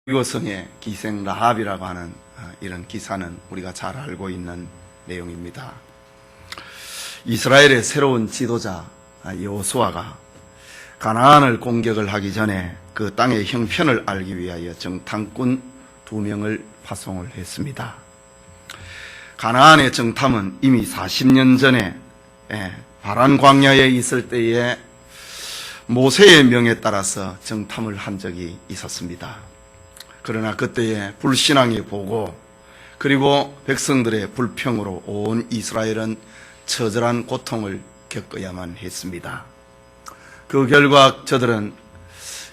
여리고성의 기생 라합이라고 하는 이런 기사는 우리가 잘 알고 있는 내용입니다. 이스라엘의 새로운 지도자 여호수아가 가나안을 공격을 하기 전에 그 땅의 형편을 알기 위하여 정탐꾼 2명을 파송을 했습니다. 가나안의 정탐은 이미 40년 전에 바란 광야에 있을 때에 모세의 명에 따라서 정탐을 한 적이 있었습니다. 그러나 그때의 불신앙의 보고 그리고 백성들의 불평으로 온 이스라엘은 처절한 고통을 겪어야만 했습니다. 그 결과 저들은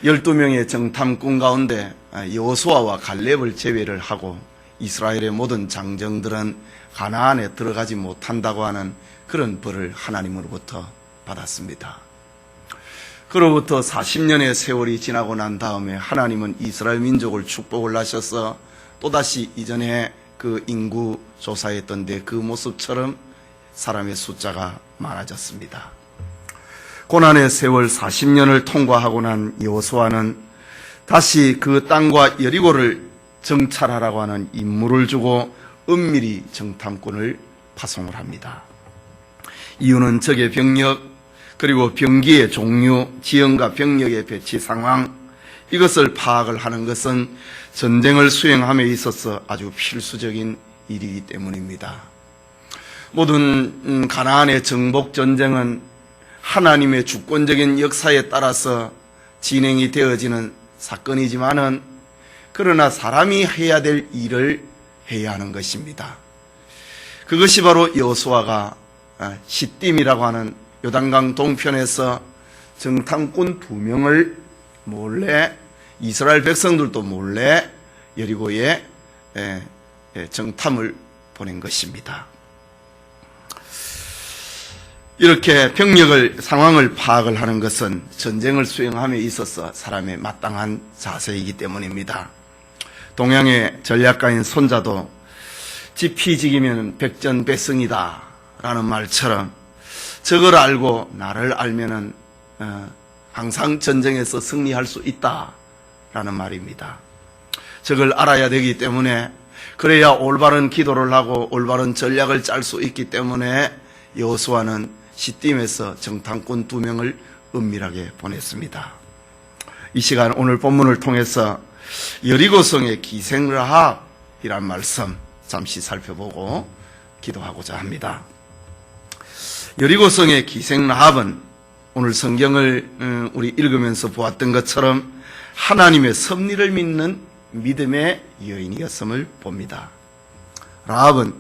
12명의 정탐꾼 가운데 여호수아와 갈렙을 제외를 하고 이스라엘의 모든 장정들은 가나안에 들어가지 못한다고 하는 그런 벌을 하나님으로부터 받았습니다. 그로부터 40년의 세월이 지나고 난 다음에 하나님은 이스라엘 민족을 축복을 하셔서 또다시 이전에 그 인구 조사했던 데 그 모습처럼 사람의 숫자가 많아졌습니다. 고난의 세월 40년을 통과하고 난 여호수아는 다시 그 땅과 여리고를 정찰하라고 하는 임무를 주고 은밀히 정탐꾼을 파송을 합니다. 이유는 적의 병력 그리고 병기의 종류, 지형과 병력의 배치 상황, 이것을 파악을 하는 것은 전쟁을 수행함에 있어서 아주 필수적인 일이기 때문입니다. 모든 가나안의 정복 전쟁은 하나님의 주권적인 역사에 따라서 진행이 되어지는 사건이지만은 그러나 사람이 해야 될 일을 해야 하는 것입니다. 그것이 바로 여호수아가 시딤이라고 하는 요단강 동편에서 정탐꾼 2명을 몰래, 이스라엘 백성들도 몰래 여리고에 정탐을 보낸 것입니다. 이렇게 병력을, 상황을 파악을 하는 것은 전쟁을 수행함에 있어서 사람의 마땅한 자세이기 때문입니다. 동양의 전략가인 손자도 지피지기면 백전백승이다 라는 말처럼 적을 알고 나를 알면은 항상 전쟁에서 승리할 수 있다라는 말입니다. 적을 알아야 되기 때문에 그래야 올바른 기도를 하고 올바른 전략을 짤 수 있기 때문에 여호수아는 시딤에서 정탐꾼 2명을 은밀하게 보냈습니다. 이 시간 오늘 본문을 통해서 여리고성의 기생 라합이란 말씀 잠시 살펴보고 기도하고자 합니다. 여리고성의 기생 라합은 오늘 성경을 우리 읽으면서 보았던 것처럼 하나님의 섭리를 믿는 믿음의 여인이었음을 봅니다. 라합은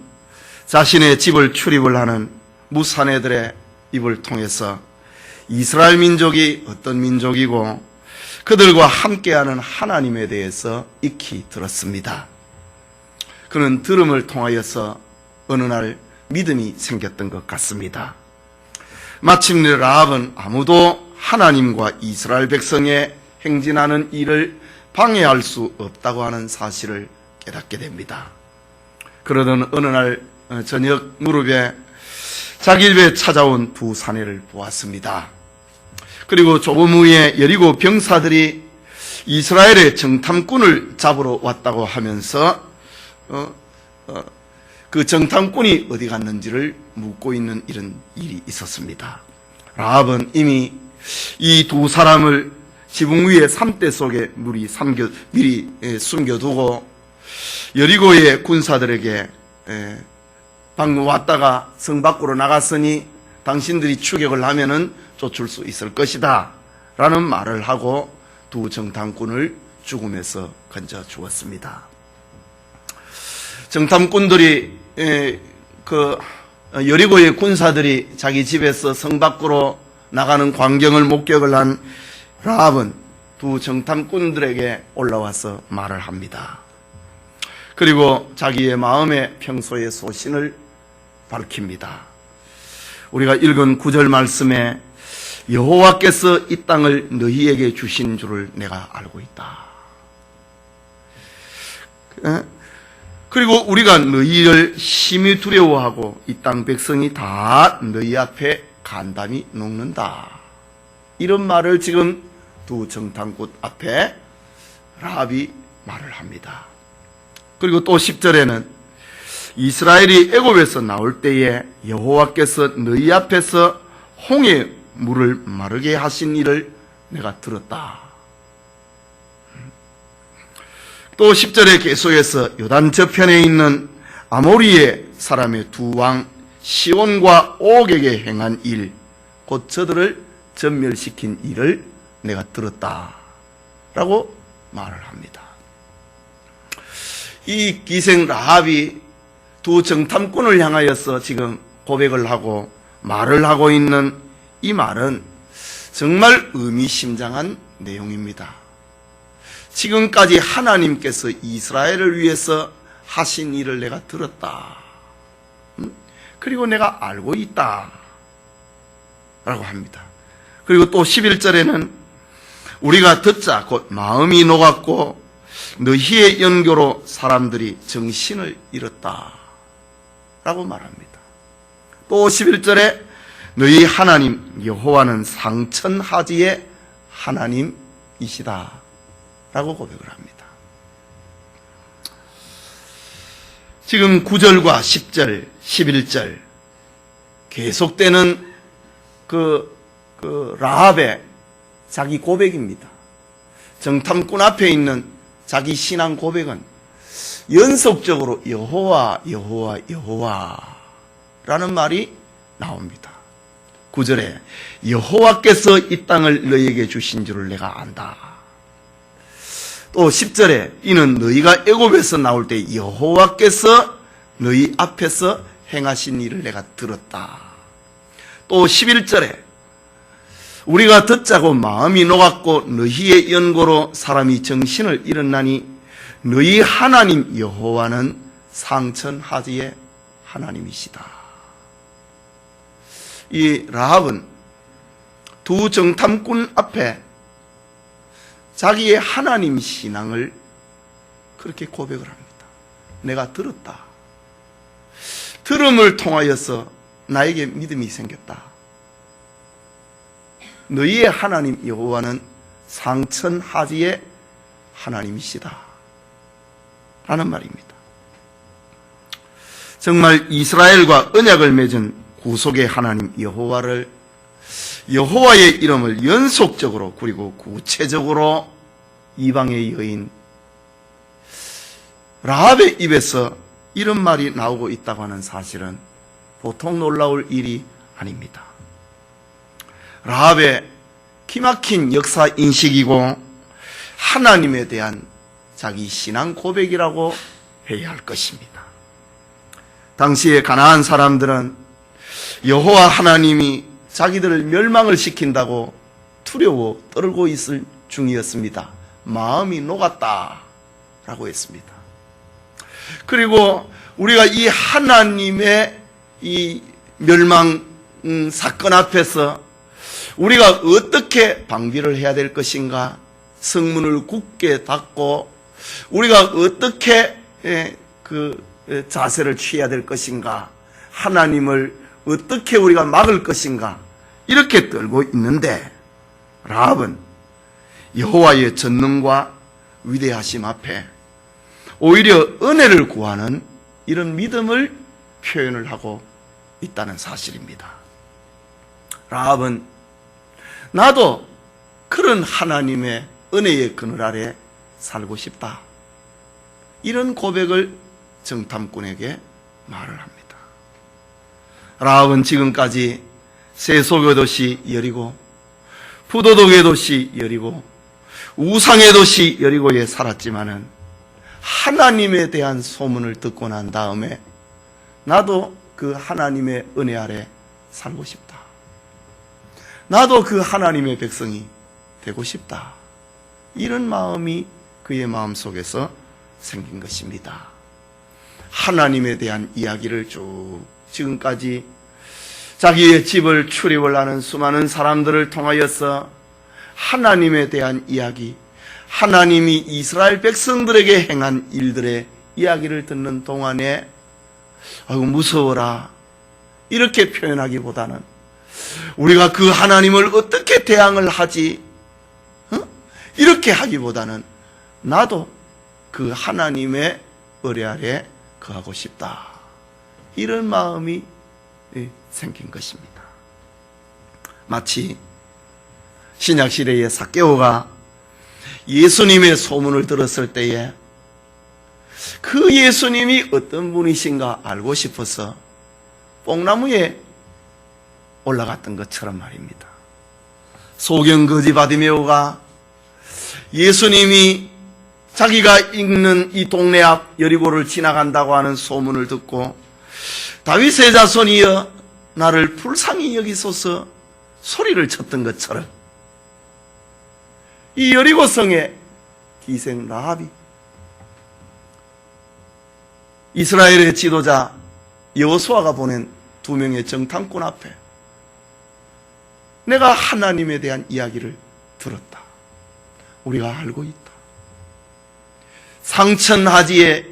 자신의 집을 출입을 하는 무사내들의 입을 통해서 이스라엘 민족이 어떤 민족이고 그들과 함께하는 하나님에 대해서 익히 들었습니다. 그는 들음을 통하여서 어느 날 믿음이 생겼던 것 같습니다. 마침내 라합은 아무도 하나님과 이스라엘 백성의 행진하는 일을 방해할 수 없다고 하는 사실을 깨닫게 됩니다. 그러던 어느 날 저녁 무렵에 자기 집에 찾아온 2 사내를 보았습니다. 그리고 조금 후에 여리고 병사들이 이스라엘의 정탐꾼을 잡으러 왔다고 하면서 그 정탐꾼이 어디 갔는지를 묻고 있는 이런 일이 있었습니다. 라합은 이미 이 2 사람을 지붕 위에 삼대 속에 미리 숨겨두고 여리고의 군사들에게 방금 왔다가 성 밖으로 나갔으니 당신들이 추격을 하면은 쫓을 수 있을 것이다 라는 말을 하고 2 정탐꾼을 죽음에서 건져 주었습니다. 정탐꾼들이 그 여리고의 군사들이 자기 집에서 성 밖으로 나가는 광경을 목격을 한 라합은 2 정탐꾼들에게 올라와서 말을 합니다. 그리고 자기의 마음의 평소의 소신을 밝힙니다. 우리가 읽은 9절 말씀에 여호와께서 이 땅을 너희에게 주신 줄을 내가 알고 있다. 그리고 우리가 너희를 심히 두려워하고 이 땅 백성이 다 너희 앞에 간담이 녹는다. 이런 말을 지금 2 정탐꾼 앞에 라합이 말을 합니다. 그리고 또 10절에는 이스라엘이 애굽에서 나올 때에 여호와께서 너희 앞에서 홍해 물을 마르게 하신 일을 내가 들었다. 또 10절에 계속해서 요단 저편에 있는 아모리의 사람의 두 왕 시온과 옥에게 행한 일, 곧 저들을 전멸시킨 일을 내가 들었다 라고 말을 합니다. 이 기생 라합이 두 정탐꾼을 향하여서 지금 고백을 하고 말을 하고 있는 이 말은 정말 의미심장한 내용입니다. 지금까지 하나님께서 이스라엘을 위해서 하신 일을 내가 들었다. 그리고 내가 알고 있다. 라고 합니다. 그리고 또 11절에는 우리가 듣자 곧 마음이 녹았고 너희의 연교로 사람들이 정신을 잃었다. 라고 말합니다. 또 11절에 너희 하나님 여호와는 상천하지의 하나님이시다. 라고 고백을 합니다. 지금 9절과 10절, 11절 계속되는 그 라합의 자기 고백입니다. 정탐꾼 앞에 있는 자기 신앙 고백은 연속적으로 여호와, 여호와, 여호와라는 말이 나옵니다. 9절에 여호와께서 이 땅을 너희에게 주신 줄을 내가 안다. 또 10절에 이는 너희가 애굽에서 나올 때 여호와께서 너희 앞에서 행하신 일을 내가 들었다. 또 11절에 우리가 듣자고 마음이 녹았고 너희의 연고로 사람이 정신을 잃었나니 너희 하나님 여호와는 상천하지의 하나님이시다. 이 라합은 두 정탐꾼 앞에 자기의 하나님 신앙을 그렇게 고백을 합니다. 내가 들었다. 들음을 통하여서 나에게 믿음이 생겼다. 너희의 하나님 여호와는 상천하지의 하나님이시다. 라는 말입니다. 정말 이스라엘과 언약을 맺은 구속의 하나님 여호와를, 여호와의 이름을 연속적으로 그리고 구체적으로 이방의 여인 라합의 입에서 이런 말이 나오고 있다고 하는 사실은 보통 놀라울 일이 아닙니다. 라합의 기막힌 역사 인식이고 하나님에 대한 자기 신앙 고백이라고 해야 할 것입니다. 당시에 가나안 사람들은 여호와 하나님이 자기들을 멸망을 시킨다고 두려워 떨고 있을 중이었습니다. 마음이 녹았다 라고 했습니다. 그리고 우리가 이 하나님의 이 멸망 사건 앞에서 우리가 어떻게 방비를 해야 될 것인가, 성문을 굳게 닫고 우리가 어떻게 그 자세를 취해야 될 것인가, 하나님을 어떻게 우리가 막을 것인가, 이렇게 떨고 있는데 라합은 여호와의 전능과 위대하심 앞에 오히려 은혜를 구하는 이런 믿음을 표현을 하고 있다는 사실입니다. 라합은 나도 그런 하나님의 은혜의 그늘 아래 살고 싶다, 이런 고백을 정탐꾼에게 말을 합니다. 라합은 지금까지 세속의 도시 여리고, 부도덕의 도시 여리고, 우상의 도시 여리고에 살았지만은 하나님에 대한 소문을 듣고 난 다음에 나도 그 하나님의 은혜 아래 살고 싶다, 나도 그 하나님의 백성이 되고 싶다, 이런 마음이 그의 마음속에서 생긴 것입니다. 하나님에 대한 이야기를 쭉 지금까지 자기의 집을 출입을 하는 수많은 사람들을 통하여서 하나님에 대한 이야기, 하나님이 이스라엘 백성들에게 행한 일들의 이야기를 듣는 동안에 아이고 무서워라 이렇게 표현하기보다는 우리가 그 하나님을 어떻게 대항을 하지, 이렇게 하기보다는 나도 그 하나님의 의뢰 아래 거하고 싶다. 이런 마음이 생긴 것입니다. 마치 신약시대의 삭개오가 예수님의 소문을 들었을 때에 그 예수님이 어떤 분이신가 알고 싶어서 뽕나무에 올라갔던 것처럼 말입니다. 소경거지 바디메오가 예수님이 자기가 있는 이 동네 앞 여리고를 지나간다고 하는 소문을 듣고 다윗의 자손이여 나를 불쌍히 여기소서 소리를 쳤던 것처럼 이 여리고성의 기생 라합이 이스라엘의 지도자 여호수아가 보낸 2명의 정탐꾼 앞에 내가 하나님에 대한 이야기를 들었다. 우리가 알고 있다. 상천하지에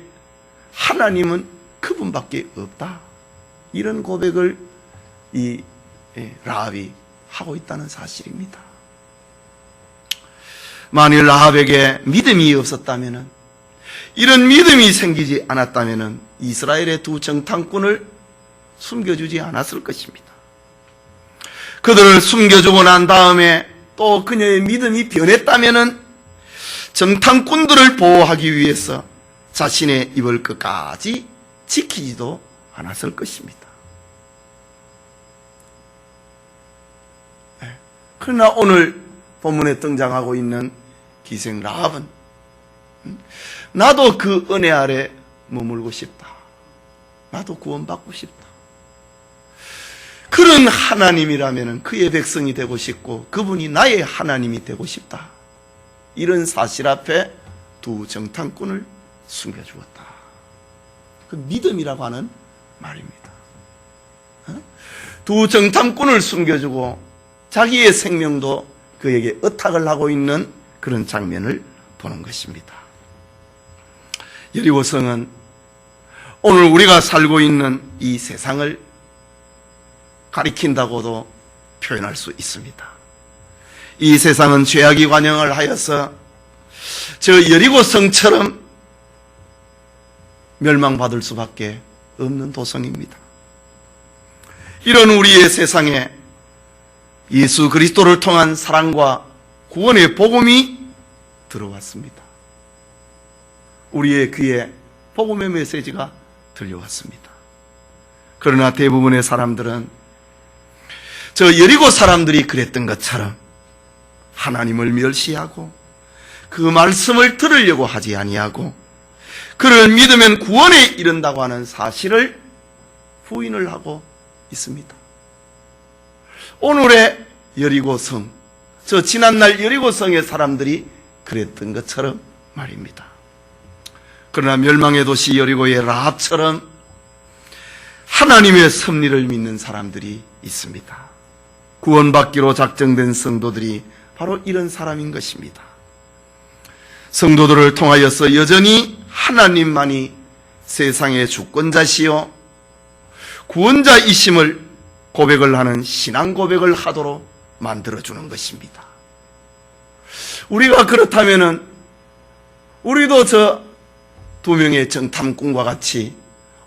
하나님은 그분밖에 없다. 이런 고백을 이 라합이 하고 있다는 사실입니다. 만일 라합에게 믿음이 없었다면, 이런 믿음이 생기지 않았다면 이스라엘의 2 정탐꾼을 숨겨주지 않았을 것입니다. 그들을 숨겨주고 난 다음에 또 그녀의 믿음이 변했다면 정탐꾼들을 보호하기 위해서 자신의 입을 끝까지 지키지도 않았을 것입니다. 그러나 오늘 본문에 등장하고 있는 기생 라합은 나도 그 은혜 아래 머물고 싶다. 나도 구원받고 싶다. 그런 하나님이라면 그의 백성이 되고 싶고 그분이 나의 하나님이 되고 싶다. 이런 사실 앞에 2 정탐꾼을 숨겨주었다. 그 믿음이라고 하는 말입니다. 2 정탐꾼을 숨겨주고 자기의 생명도 그에게 의탁을 하고 있는 그런 장면을 보는 것입니다. 여리고성은 오늘 우리가 살고 있는 이 세상을 가리킨다고도 표현할 수 있습니다. 이 세상은 죄악이 관영을 하여서 저 여리고성처럼 멸망받을 수밖에 없는 도성입니다. 이런 우리의 세상에 예수 그리스도를 통한 사랑과 구원의 복음이 들어왔습니다. 우리의 귀에 복음의 메시지가 들려왔습니다. 그러나 대부분의 사람들은 저 여리고 사람들이 그랬던 것처럼 하나님을 멸시하고 그 말씀을 들으려고 하지 아니하고 그를 믿으면 구원에 이른다고 하는 사실을 부인을 하고 있습니다. 오늘의 여리고성, 저 지난날 여리고성의 사람들이 그랬던 것처럼 말입니다. 그러나 멸망의 도시 여리고의 라합처럼 하나님의 섭리를 믿는 사람들이 있습니다. 구원받기로 작정된 성도들이 바로 이런 사람인 것입니다. 성도들을 통하여서 여전히 하나님만이 세상의 주권자시요 구원자이심을 고백을 하는 신앙 고백을 하도록 만들어주는 것입니다. 우리가 그렇다면 우리도 저 2명의 정탐꾼과 같이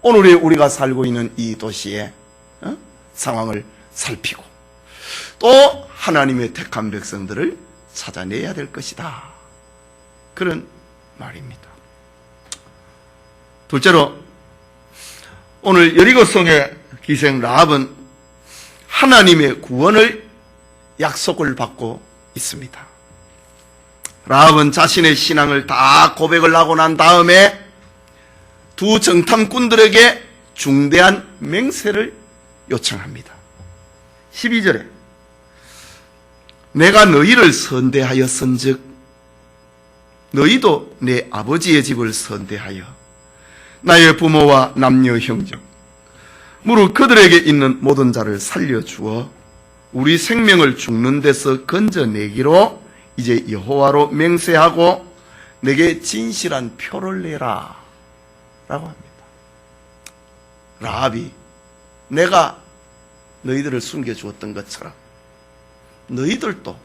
오늘의 우리가 살고 있는 이 도시의 상황을 살피고 또 하나님의 택한 백성들을 찾아내야 될 것이다. 그런 말입니다. 둘째로 오늘 여리고성의 기생 라합은 하나님의 구원을 약속을 받고 있습니다. 라합은 자신의 신앙을 다 고백을 하고 난 다음에 2 정탐꾼들에게 중대한 맹세를 요청합니다. 12절에 내가 너희를 선대하였은즉 너희도 내 아버지의 집을 선대하여 나의 부모와 남녀 형제 무릇 그들에게 있는 모든 자를 살려주어 우리 생명을 죽는 데서 건져내기로 이제 여호와로 맹세하고 내게 진실한 표를 내라 라고 합니다. 라합이 내가 너희들을 숨겨주었던 것처럼 너희들도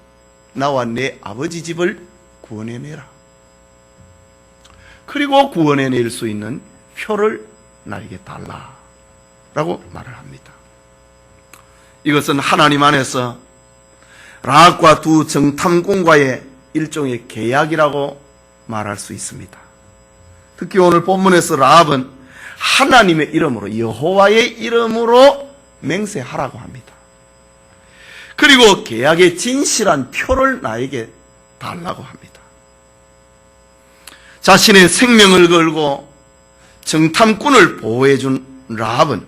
나와 내 아버지 집을 구원해내라. 그리고 구원해낼 수 있는 표를 나에게 달라 라고 말을 합니다. 이것은 하나님 안에서 라합과 두 정탐꾼과의 일종의 계약이라고 말할 수 있습니다. 특히 오늘 본문에서 라합은 하나님의 이름으로, 여호와의 이름으로 맹세하라고 합니다. 그리고 계약의 진실한 표를 나에게 달라고 합니다. 자신의 생명을 걸고 정탐꾼을 보호해준 라합은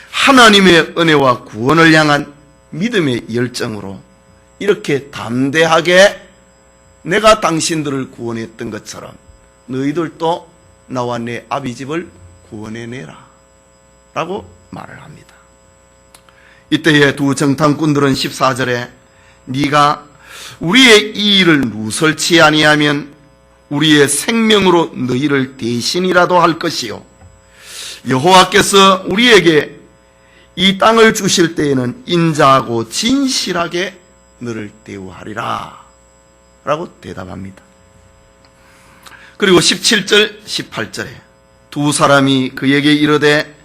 하나님의 은혜와 구원을 향한 믿음의 열정으로 이렇게 담대하게 내가 당신들을 구원했던 것처럼 너희들도 나와 내 아비집을 구원해내라 라고 말을 합니다. 이때에 두 정탐꾼들은 14절에 네가 우리의 이 일을 누설치 아니하면 우리의 생명으로 너희를 대신이라도 할 것이요 여호와께서 우리에게 이 땅을 주실 때에는 인자하고 진실하게 너를 대우하리라 라고 대답합니다. 그리고 17절 18절에 두 사람이 그에게 이르되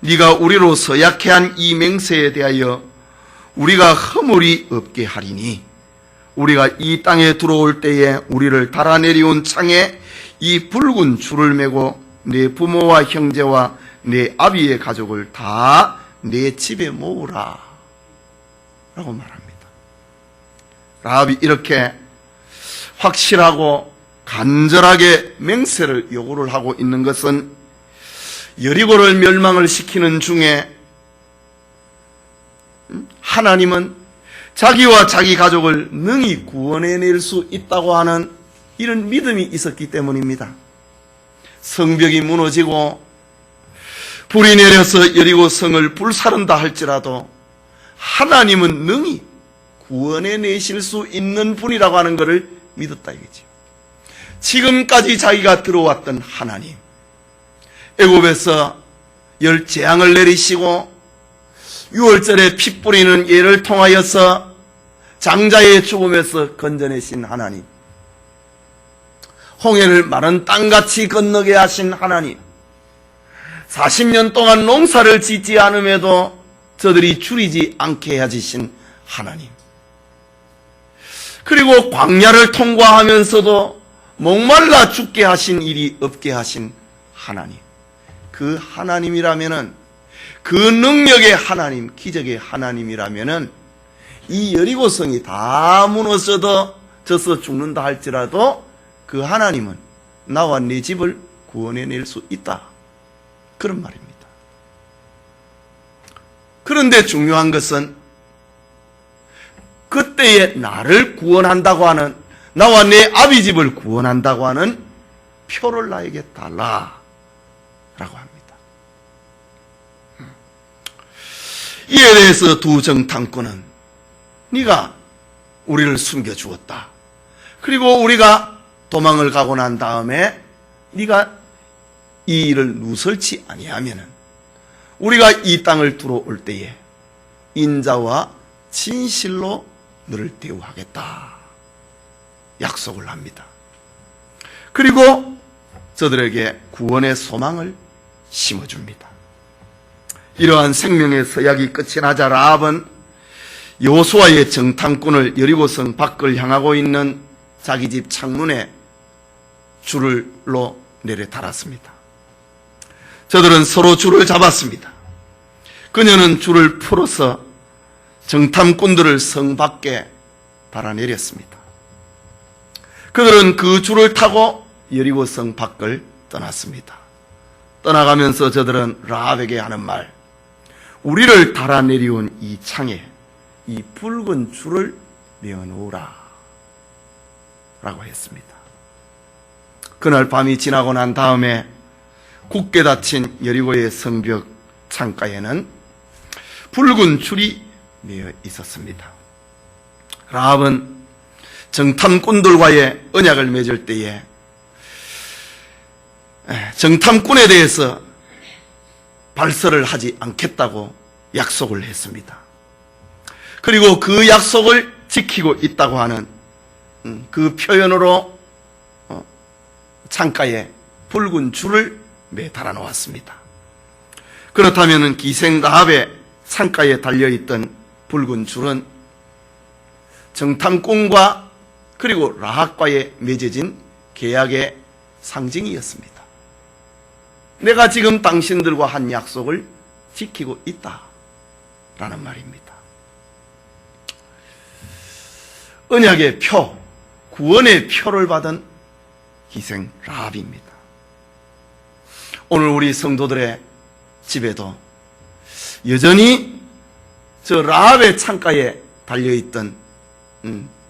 네가 우리로 서약해 한 이 맹세에 대하여 우리가 허물이 없게 하리니 우리가 이 땅에 들어올 때에 우리를 달아내려온 창에 이 붉은 줄을 메고 내 부모와 형제와 내 아비의 가족을 다 내 집에 모으라 라고 말합니다. 라합이 이렇게 확실하고 간절하게 맹세를 요구를 하고 있는 것은 여리고를 멸망을 시키는 중에 하나님은 자기와 자기 가족을 능히 구원해낼 수 있다고 하는 이런 믿음이 있었기 때문입니다. 성벽이 무너지고 불이 내려서 여리고 성을 불사른다 할지라도 하나님은 능히 구원해내실 수 있는 분이라고 하는 것을 믿었다 이거죠. 지금까지 자기가 들어왔던 하나님, 애굽에서 열 재앙을 내리시고 6월절에 피 뿌리는 예를 통하여서 장자의 죽음에서 건져내신 하나님, 홍해를 마른 땅같이 건너게 하신 하나님, 40년 동안 농사를 짓지 않음에도 저들이 줄이지 않게 해주신 하나님, 그리고 광야를 통과하면서도 목말라 죽게 하신 일이 없게 하신 하나님, 그 하나님이라면은, 그 능력의 하나님, 기적의 하나님이라면은 이 여리고성이 다 무너져서 죽는다 할지라도 그 하나님은 나와 네 집을 구원해낼 수 있다, 그런 말입니다. 그런데 중요한 것은 그때에 나를 구원한다고 하는, 나와 내 아비집을 구원한다고 하는 표를 나에게 달라 라고 합니다. 이에 대해서 두 정탐꾼은 네가 우리를 숨겨주었다, 그리고 우리가 도망을 가고 난 다음에 네가 이 일을 누설치 아니하면은 우리가 이 땅을 들어올 때에 인자와 진실로 너를 대우하겠다 약속을 합니다. 그리고 저들에게 구원의 소망을 심어줍니다. 이러한 생명의 서약이 끝이 나자 라합은 여호수아의 정탐꾼을 여리고성 밖을 향하고 있는 자기 집 창문에 줄로 내려 달았습니다. 저들은 서로 줄을 잡았습니다. 그녀는 줄을 풀어서 정탐꾼들을 성 밖에 달아내렸습니다. 그들은 그 줄을 타고 여리고 성 밖을 떠났습니다. 떠나가면서 저들은 라합에게 하는 말, 우리를 달아내려온 이 창에 이 붉은 줄을 메어놓으라 라고 했습니다. 그날 밤이 지나고 난 다음에 굳게 닫힌 여리고의 성벽 창가에는 붉은 줄이 메어 있었습니다. 라합은 정탐꾼들과의 언약을 맺을 때에 정탐꾼에 대해서 발설을 하지 않겠다고 약속을 했습니다. 그리고 그 약속을 지키고 있다고 하는 그 표현으로 창가에 붉은 줄을 매달아 놓았습니다. 그렇다면 기생 라합의 창가에 달려있던 붉은 줄은 정탐꾼과 그리고 라합과의 맺어진 계약의 상징이었습니다. 내가 지금 당신들과 한 약속을 지키고 있다라는 말입니다. 언약의 표, 구원의 표를 받은 기생 라합입니다. 오늘 우리 성도들의 집에도 여전히 저 라합의 창가에 달려있던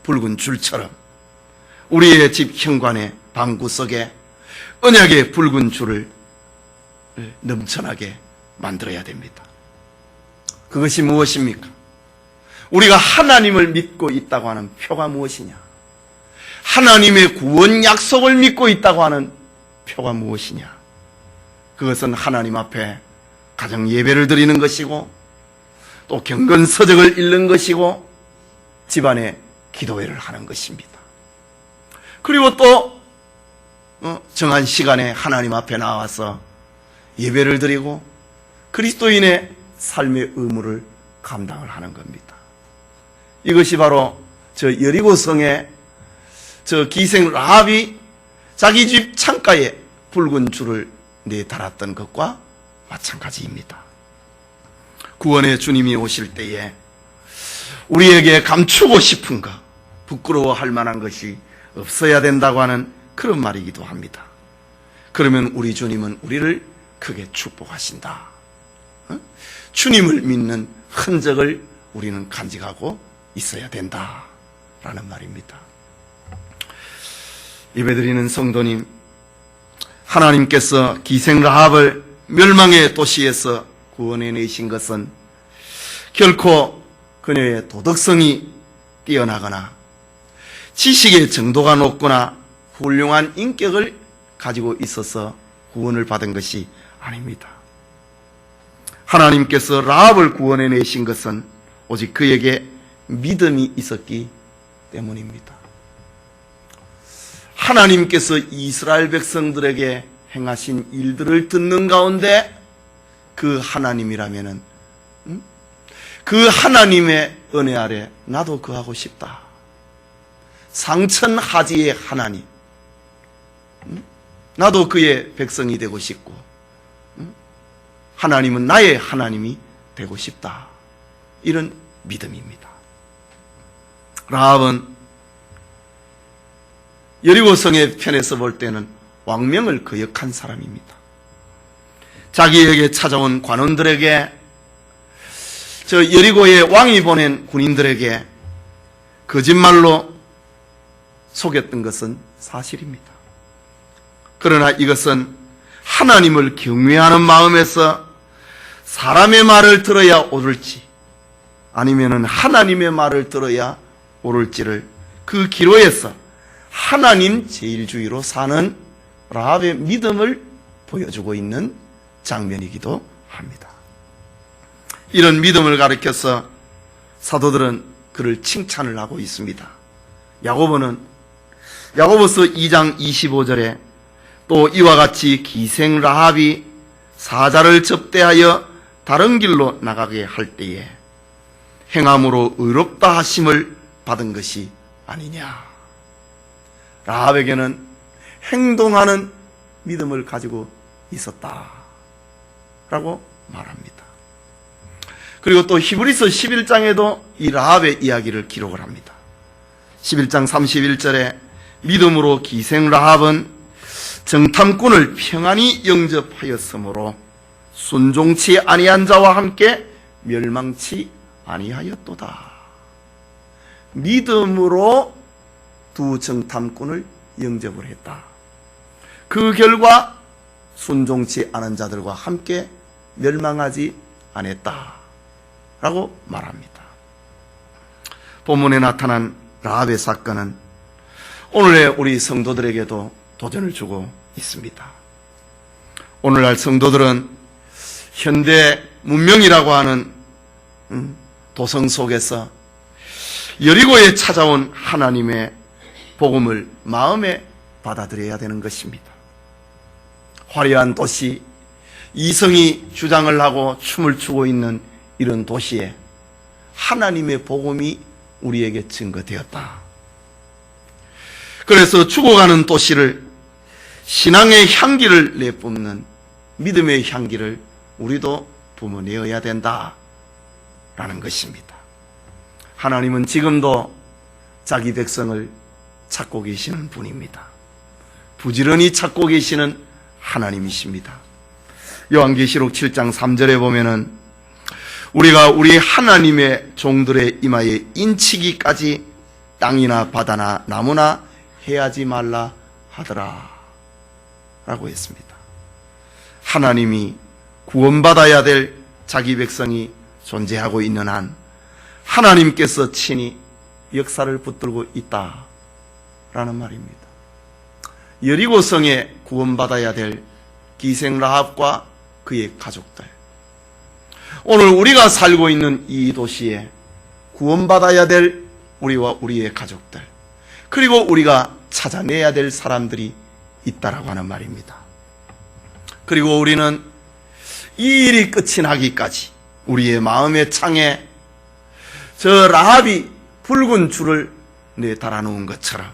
붉은 줄처럼 우리의 집 현관의 방구석에 언약의 붉은 줄을 넘쳐나게 만들어야 됩니다. 그것이 무엇입니까? 우리가 하나님을 믿고 있다고 하는 표가 무엇이냐? 하나님의 구원 약속을 믿고 있다고 하는 표가 무엇이냐? 그것은 하나님 앞에 가정 예배를 드리는 것이고 또 경건서적을 읽는 것이고 집안에 기도회를 하는 것입니다. 그리고 또 정한 시간에 하나님 앞에 나와서 예배를 드리고 그리스도인의 삶의 의무를 감당을 하는 겁니다. 이것이 바로 저 여리고성의 저 기생 라합이 자기 집 창가에 붉은 줄을 내달았던 것과 마찬가지입니다. 구원의 주님이 오실 때에 우리에게 감추고 싶은 것, 부끄러워할 만한 것이 없어야 된다고 하는 그런 말이기도 합니다. 그러면 우리 주님은 우리를 크게 축복하신다. 주님을 믿는 흔적을 우리는 간직하고 있어야 된다라는 말입니다. 예배드리는 성도님, 하나님께서 기생 라합을 멸망의 도시에서 구원해내신 것은 결코 그녀의 도덕성이 뛰어나거나 지식의 정도가 높거나 훌륭한 인격을 가지고 있어서 구원을 받은 것이 아닙니다. 하나님께서 라합을 구원해내신 것은 오직 그에게 믿음이 있었기 때문입니다. 하나님께서 이스라엘 백성들에게 행하신 일들을 듣는 가운데 그 하나님이라면은 그 하나님의 은혜 아래 나도 거하고 싶다. 상천하지의 하나님, 나도 그의 백성이 되고 싶고 하나님은 나의 하나님이 되고 싶다. 이런 믿음입니다. 라합은 여리고성의 편에서 볼 때는 왕명을 거역한 사람입니다. 자기에게 찾아온 관원들에게 저 여리고의 왕이 보낸 군인들에게 거짓말로 속였던 것은 사실입니다. 그러나 이것은 하나님을 경외하는 마음에서 사람의 말을 들어야 옳을지 아니면은 하나님의 말을 들어야 옳을지를 그 기로에서 하나님 제일주의로 사는 라합의 믿음을 보여주고 있는 장면이기도 합니다. 이런 믿음을 가리켜서 사도들은 그를 칭찬을 하고 있습니다. 야고보서 2장 25절에 또 이와 같이 기생 라합이 사자를 접대하여 다른 길로 나가게 할 때에 행함으로 의롭다 하심을 받은 것이 아니냐. 라합에게는 행동하는 믿음을 가지고 있었다라고 말합니다. 그리고 또 히브리서 11장에도 이 라합의 이야기를 기록을 합니다. 11장 31절에 믿음으로 기생 라합은 정탐꾼을 평안히 영접하였으므로 순종치 아니한 자와 함께 멸망치 아니하였도다. 믿음으로 두 정탐꾼을 영접을 했다. 그 결과 순종치 않은 자들과 함께 멸망하지 않았다 라고 말합니다. 본문에 나타난 라합의 사건은 오늘의 우리 성도들에게도 도전을 주고 있습니다. 오늘날 성도들은 현대 문명이라고 하는 도성 속에서 여리고에 찾아온 하나님의 복음을 마음에 받아들여야 되는 것입니다. 화려한 도시, 이성이 주장을 하고 춤을 추고 있는 이런 도시에 하나님의 복음이 우리에게 증거되었다. 그래서 죽어가는 도시를 신앙의 향기를 내뿜는 믿음의 향기를 우리도 뿜어내어야 된다라는 것입니다. 하나님은 지금도 자기 백성을 찾고 계시는 분입니다. 부지런히 찾고 계시는 하나님이십니다. 요한계시록 7장 3절에 보면은 우리가 우리 하나님의 종들의 이마에 인치기까지 땅이나 바다나 나무나 해하지 말라 하더라 라고 했습니다. 하나님이 구원받아야 될 자기 백성이 존재하고 있는 한 하나님께서 친히 역사를 붙들고 있다라는 말입니다. 여리고성에 구원받아야 될 기생 라합과 그의 가족들, 오늘 우리가 살고 있는 이 도시에 구원받아야 될 우리와 우리의 가족들, 그리고 우리가 찾아내야 될 사람들이 있다라고 하는 말입니다. 그리고 우리는 이 일이 끝이 나기까지 우리의 마음의 창에 저 라합이 붉은 줄을 달아놓은 것처럼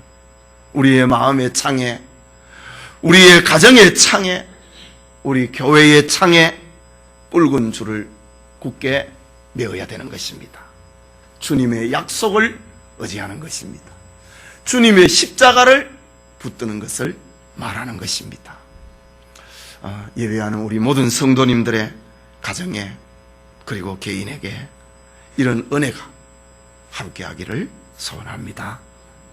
우리의 마음의 창에, 우리의 가정의 창에, 우리 교회의 창에 붉은 줄을 굳게 메어야 되는 것입니다. 주님의 약속을 의지하는 것입니다. 주님의 십자가를 붙드는 것을 말하는 것입니다. 예배하는 우리 모든 성도님들의 가정에 그리고 개인에게 이런 은혜가 함께하기를 소원합니다.